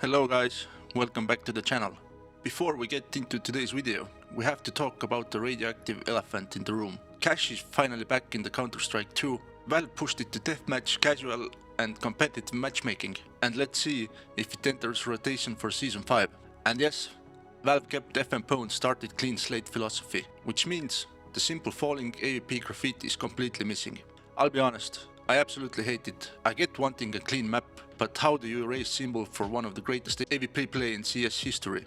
Hello guys, welcome back to the channel. Before we get into today's video, we have to talk about the radioactive elephant in the room. Cash is finally back in the Counter-Strike 2. Valve pushed it to deathmatch, casual and competitive matchmaking, and let's see if it enters rotation for Season 5. And yes, Valve kept FMPO and started clean slate philosophy, which means the simple falling AWP graffiti is completely missing. I'll be honest, I absolutely hate it. I get wanting a clean map, but how do you erase symbol for one of the greatest AWP play in CS history?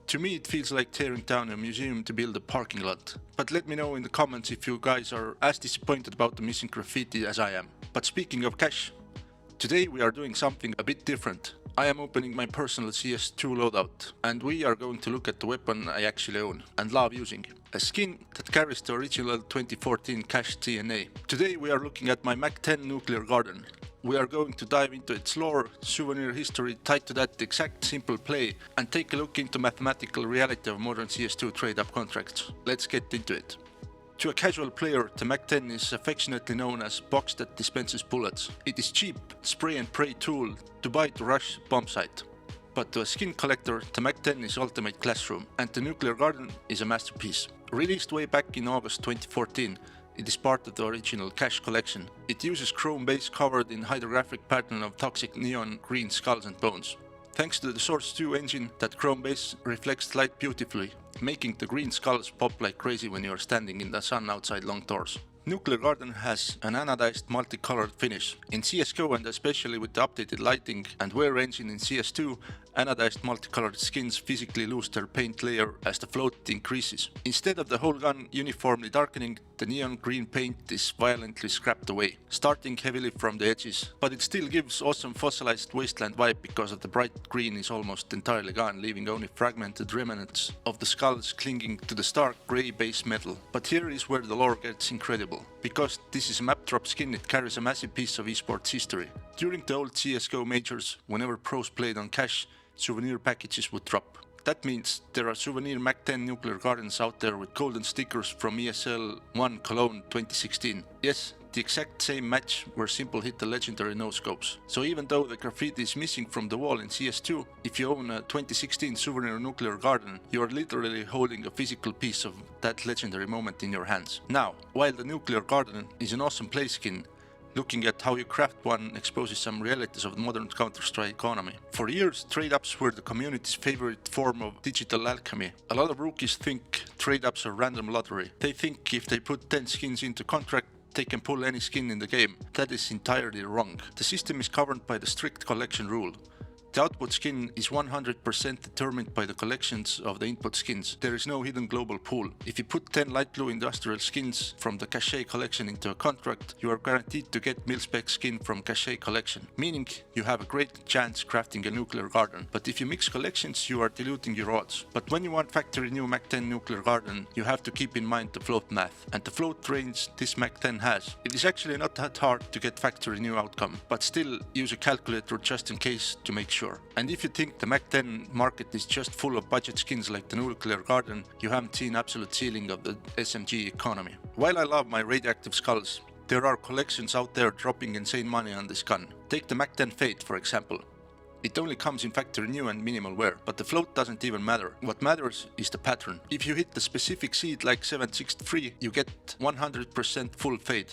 To me it feels like tearing down a museum to build a parking lot. But let me know in the comments if you guys are as disappointed about the missing graffiti as I am. But speaking of cash, today we are doing something a bit different. I am opening my personal CS2 loadout, and we are going to look at the weapon I actually own and love using. A skin that carries the original 2014 cash DNA. Today we are looking at my MAC-10 Nuclear Garden. We are going to dive into its lore, souvenir history tied to that exact simple play, and take a look into mathematical reality of modern CS2 trade-up contracts. Let's get into it. To a casual player, the MAC-10 is affectionately known as box that dispenses bullets. It is cheap, spray and pray tool to buy to rush bomb site. But to a skin collector, the MAC-10 is ultimate classroom, and the Nuclear Garden is a masterpiece. Released way back in August 2014, it is part of the original cash collection. It uses chrome base covered in hydrographic pattern of toxic neon green skulls and bones. Thanks to the Source 2 engine, that chrome base reflects light beautifully, making the green skulls pop like crazy when you are standing in the sun outside long doors. Nuclear Garden has an anodized multicolored finish. In CSGO, and especially with the updated lighting and wear engine in CS2, anodized multicolored skins physically lose their paint layer as the float increases. Instead of the whole gun uniformly darkening, the neon green paint is violently scrapped away, starting heavily from the edges. But it still gives awesome fossilized wasteland vibe because of the bright green is almost entirely gone, leaving only fragmented remnants of the skulls clinging to the stark grey base metal. But here is where the lore gets incredible. Because this is a map drop skin, it carries a massive piece of esports history. During the old CSGO majors, whenever pros played on cash, souvenir packages would drop. That means there are Souvenir MAC-10 Nuclear Gardens out there with golden stickers from ESL 1 Cologne 2016. Yes, the exact same match where Simple hit the legendary no-scopes. So even though the graffiti is missing from the wall in CS2, if you own a 2016 Souvenir Nuclear Garden, you are literally holding a physical piece of that legendary moment in your hands. Now, while the Nuclear Garden is an awesome play skin, looking at how you craft one exposes some realities of the modern Counter-Strike economy. For years, trade-ups were the community's favorite form of digital alchemy. A lot of rookies think trade-ups are random lottery. They think if they put 10 skins into contract, they can pull any skin in the game. That is entirely wrong. The system is governed by the strict collection rule. The output skin is 100% determined by the collections of the input skins. There is no hidden global pool. If you put 10 light blue industrial skins from the Cache collection into a contract, you are guaranteed to get mil-spec skin from Cache collection, meaning you have a great chance crafting a Nuclear Garden. But if you mix collections, you are diluting your odds. But when you want factory new MAC-10 Nuclear Garden, you have to keep in mind the float math and the float range this MAC-10 has. It is actually not that hard to get factory new outcome, but still use a calculator just in case to make sure. And if you think the MAC-10 market is just full of budget skins like the Nuclear Garden, you haven't seen absolute ceiling of the SMG economy. While I love my radioactive skulls, there are collections out there dropping insane money on this gun. Take the MAC-10 Fate for example. It only comes in factory new and minimal wear, but the float doesn't even matter. What matters is the pattern. If you hit the specific seed like 763, you get 100% full fade.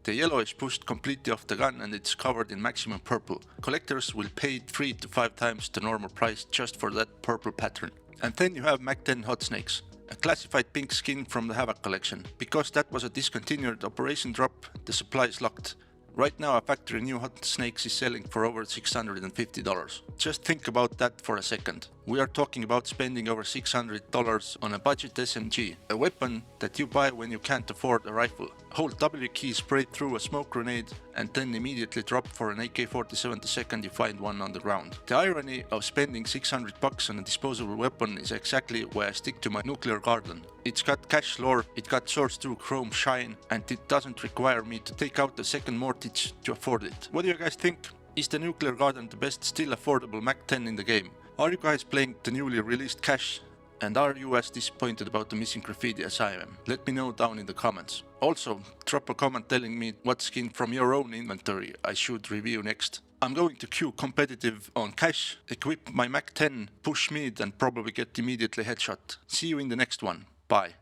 The yellow is pushed completely off the gun and it's covered in maximum purple. Collectors will pay 3 to 5 times the normal price just for that purple pattern. And then you have MAC-10 Hot Snakes, a classified pink skin from the Havoc collection. Because that was a discontinued operation drop, the supply is locked. Right now a factory new Hot Snakes is selling for over $650. Just think about that for a second. We are talking about spending over $600 on a budget SMG, a weapon that you buy when you can't afford a rifle. Hold W key sprayed through a smoke grenade and then immediately drop for an AK-47 the second you find one on the ground. The irony of spending $600 on a disposable weapon is exactly why I stick to my Nuclear Garden. It's got cash lore, it got Source 2 chrome shine, and it doesn't require me to take out a second mortgage to afford it. What do you guys think? Is the Nuclear Garden the best still affordable MAC-10 in the game? Are you guys playing the newly released cash? And are you as disappointed about the missing graffiti as I am? Let me know down in the comments. Also, drop a comment telling me what skin from your own inventory I should review next. I'm going to queue competitive on cash, equip my MAC-10, push mid and probably get immediately headshot. See you in the next one. Bye.